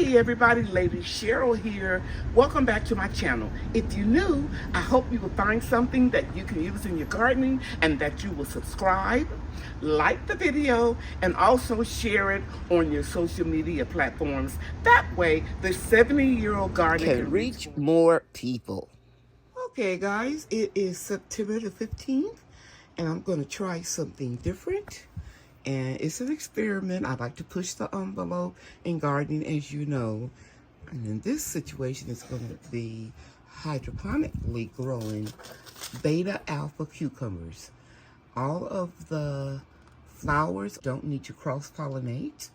Hey everybody, Lady Cheryl here. Welcome back to my channel. If you're new, I hope you will find something that you can use in your gardening and that you will subscribe, like the video, and also share it on your social media platforms. That way, the 70-year-old gardener can reach more people. Okay guys, it is September the 15th, and I'm going to try something different. And it's an experiment. I like to push the envelope in gardening, as you know. And in this situation, it's going to be hydroponically growing beta alpha cucumbers. All of the flowers don't need to cross-pollinate.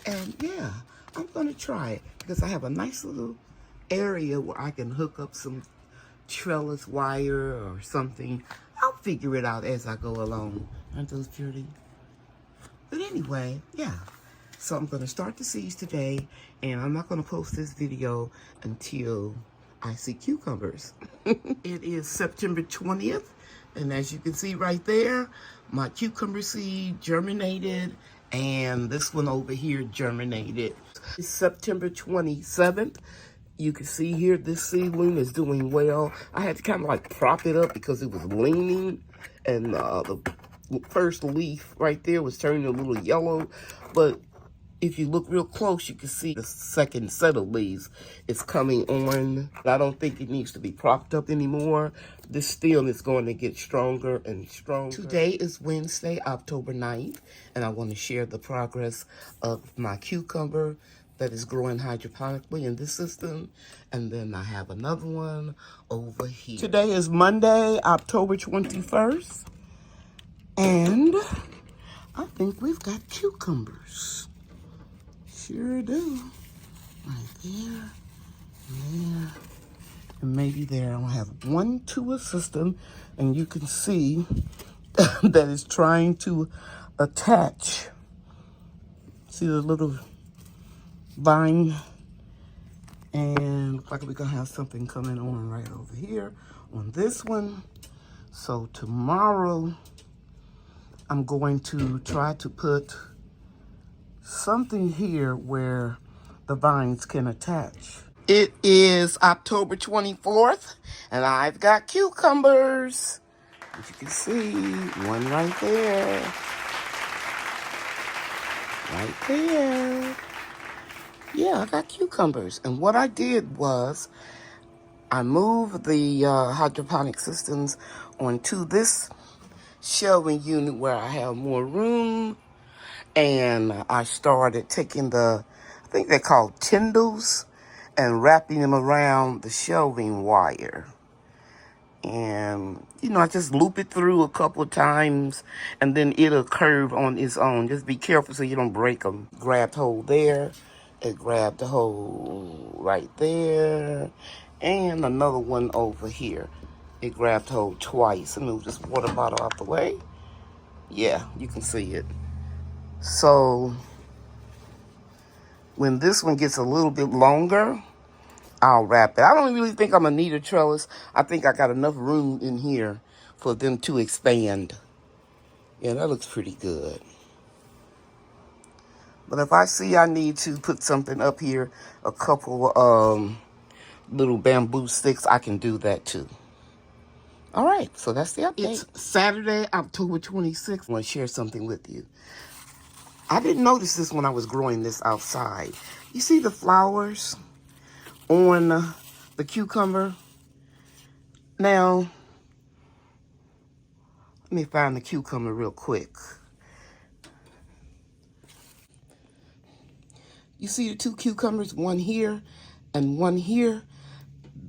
And yeah, I'm going to try it because I have a nice little area where I can hook up some trellis wire or something. I'll figure it out as I go along. Aren't those pretty? But anyway, yeah. So I'm going to start the seeds today, and I'm not going to post this video until I see cucumbers. It is September 20th, and as you can see right there, my cucumber seed germinated, and this one over here germinated. It's September 27th. You can see here this seedling is doing well. I had to kind of like prop it up because it was leaning, and the first leaf right there was turning a little yellow, but if you look real close, you can see the second set of leaves is coming on. I don't think it needs to be propped up anymore. This stem is going to get stronger and stronger. Today is Wednesday, October 9th, and I want to share the progress of my cucumber that is growing hydroponically in this system, and then I have another one over here. Today is Monday, October 21st. And I think we've got cucumbers. Sure do. Right there, there, and maybe there. I'll have 1, 2 a system, and you can see that it's trying to attach. See the little vine? And looks like we're gonna have something coming on right over here on this one. So tomorrow, I'm going to try to put something here where the vines can attach. It is October 24th, and I've got cucumbers. As you can see, one right there. Right there. Yeah, I got cucumbers. And what I did was, I moved the hydroponic systems onto this shelving unit where I have more room, and I started taking I think they're called tindles, and wrapping them around the shelving wire. And, you know, I just loop it through a couple of times, and then it'll curve on its own. Just be careful so you don't break them. Grabbed hold there, it grabbed the hole right there, and another one over here. It grabbed hold twice. And move this water bottle out the way. Yeah, you can see it. So when this one gets a little bit longer, I'll wrap it. I don't really think I'm gonna need a trellis. I think I got enough room in here for them to expand. Yeah, that looks pretty good. But if I see I need to put something up here, a couple little bamboo sticks, I can do that too. All right, so that's the update. It's Saturday, October 26th. I want to share something with you. I didn't notice this when I was growing this outside. You see the flowers on the cucumber? Now, let me find the cucumber real quick. You see the 2 cucumbers, one here and one here?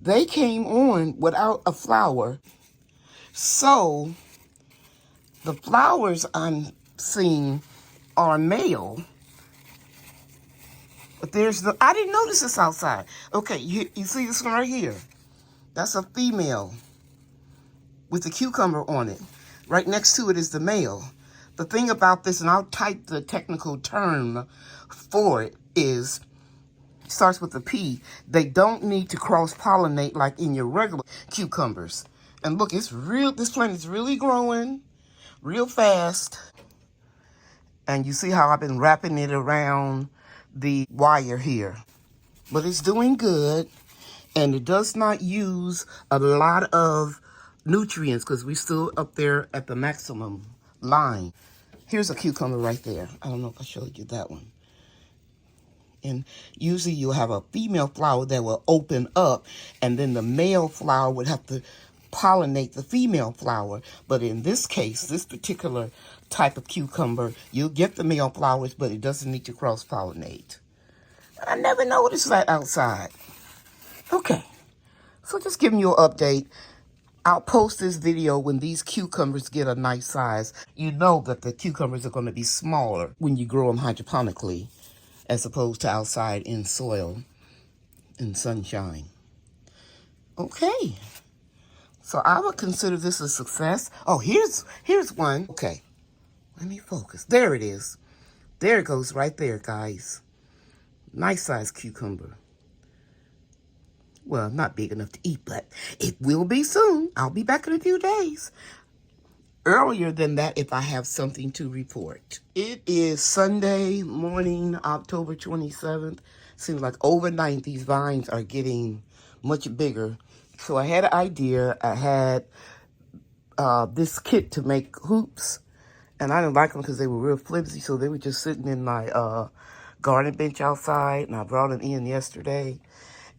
They came on without a flower. So, the flowers I'm seeing are male. But I didn't notice this outside. Okay, you see this one right here? That's a female with the cucumber on it. Right next to it is the male. The thing about this, and I'll type the technical term for it, is, it starts with a P. They don't need to cross-pollinate like in your regular cucumbers. And look, this plant is really growing real fast. And you see how I've been wrapping it around the wire here. But it's doing good, and it does not use a lot of nutrients because we're still up there at the maximum line. Here's a cucumber right there. I don't know if I showed you that one. And usually you'll have a female flower that will open up, and then the male flower would have to pollinate the female flower. But in this case, this particular type of cucumber, you'll get the male flowers, but it doesn't need to cross-pollinate. I never noticed that outside. Okay, so just giving you an update. I'll post this video when these cucumbers get a nice size. You know that the cucumbers are going to be smaller when you grow them hydroponically, as opposed to outside in soil and sunshine. Okay, so I would consider this a success. Oh, here's one. Okay, let me focus. There it is. There it goes right there, guys. Nice size cucumber. Well, not big enough to eat, but it will be soon. I'll be back in a few days. Earlier than that if I have something to report. It is Sunday morning, October 27th. Seems like overnight these vines are getting much bigger. So I had an idea. I had this kit to make hoops, and I didn't like them because they were real flimsy, so they were just sitting in my garden bench outside, and I brought them in yesterday,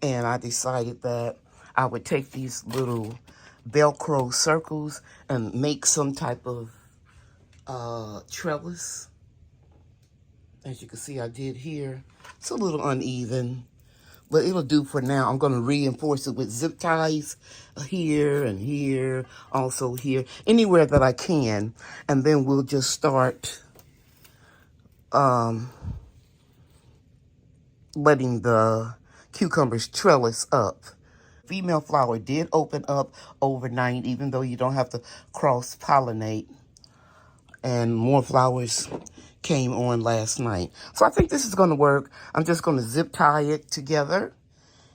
and I decided that I would take these little Velcro circles and make some type of trellis. As you can see, I did here. It's a little uneven, but it'll do for now. I'm going to reinforce it with zip ties here and here, also here, anywhere that I can. And then we'll just start letting the cucumbers trellis up. Female flower did open up overnight, even though you don't have to cross-pollinate. And more flowers came on last night. So I think this is going to work. I'm just going to zip tie it together.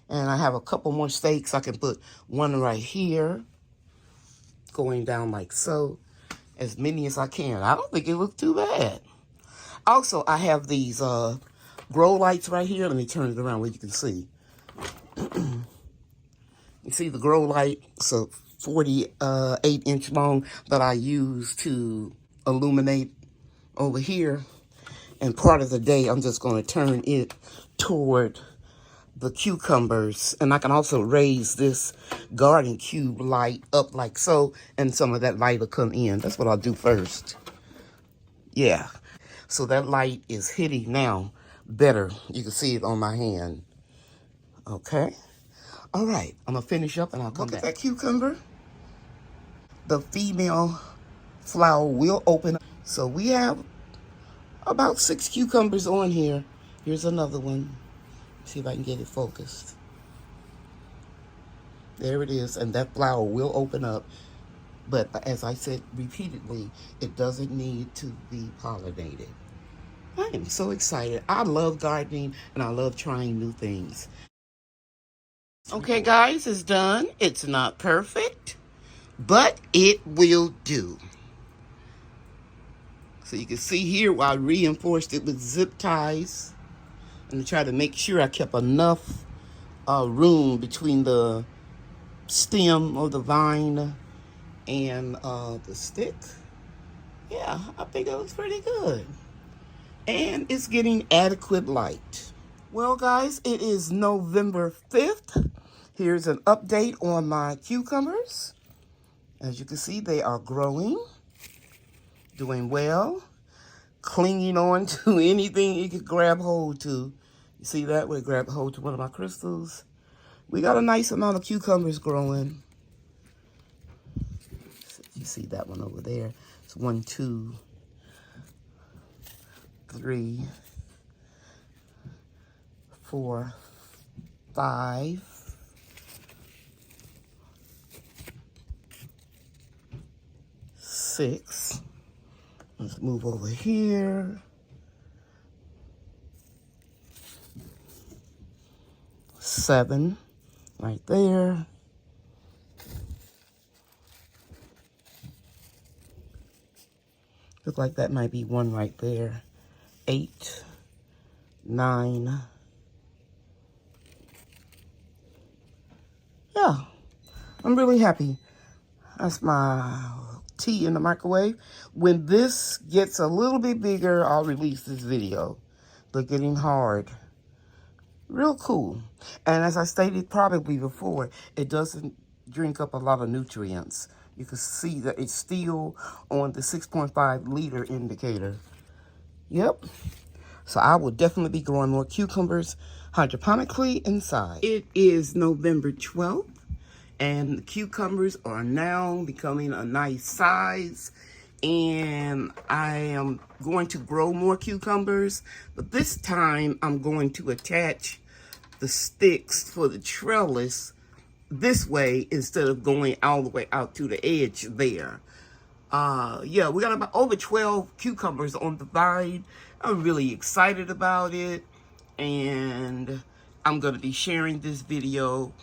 And I have a couple more stakes. I can put one right here, going down like so. As many as I can. I don't think it looks too bad. Also, I have these grow lights right here. Let me turn it around where you can see. You see the grow light? So 48-inch long that I use to illuminate over here. And part of the day, I'm just going to turn it toward the cucumbers. And I can also raise this garden cube light up like so, and some of that light will come in. That's what I'll do first. Yeah. So that light is hitting now better. You can see it on my hand. Okay. All right. I'm going to finish up and I'll come back. Look at that cucumber. The female flower will open. So we have about 6 cucumbers on here. Here's another one. See if I can get it focused. There it is, and that flower will open up. But as I said repeatedly, it doesn't need to be pollinated. I am so excited. I love gardening, and I love trying new things. Okay, guys, it's done. It's not perfect, but it will do. So you can see here I reinforced it with zip ties. And try to make sure I kept enough room between the stem of the vine and the stick. Yeah, I think it looks pretty good. And it's getting adequate light. Well, guys, it is November 5th. Here's an update on my cucumbers. As you can see, they are growing, doing well, clinging on to anything you could grab hold to. You see that? We grab hold to one of my crystals. We got a nice amount of cucumbers growing. You see that one over there? It's 1, 2, 3, 4, 5. 6. Let's move over here. 7, right there. Look like that might be one right there. 8, 9. Yeah, I'm really happy. That's my tea in the microwave. When this gets a little bit bigger, I'll release this video. They're getting hard. Real cool. And as I stated probably before, it doesn't drink up a lot of nutrients. You can see that it's still on the 6.5 liter indicator. Yep. So I will definitely be growing more cucumbers hydroponically inside. It is November 12th, and the cucumbers are now becoming a nice size. And I am going to grow more cucumbers, but this time I'm going to attach the sticks for the trellis this way instead of going all the way out to the edge there. Yeah, we got about over 12 cucumbers on the vine. I'm really excited about it, and I'm going to be sharing this video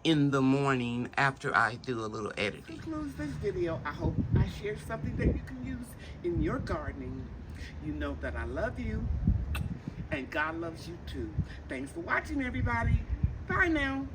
in the morning after I do a little editing. To conclude this video, I hope I shared something that you can use in your gardening. You know that I love you, and God loves you too. Thanks for watching, everybody. Bye now.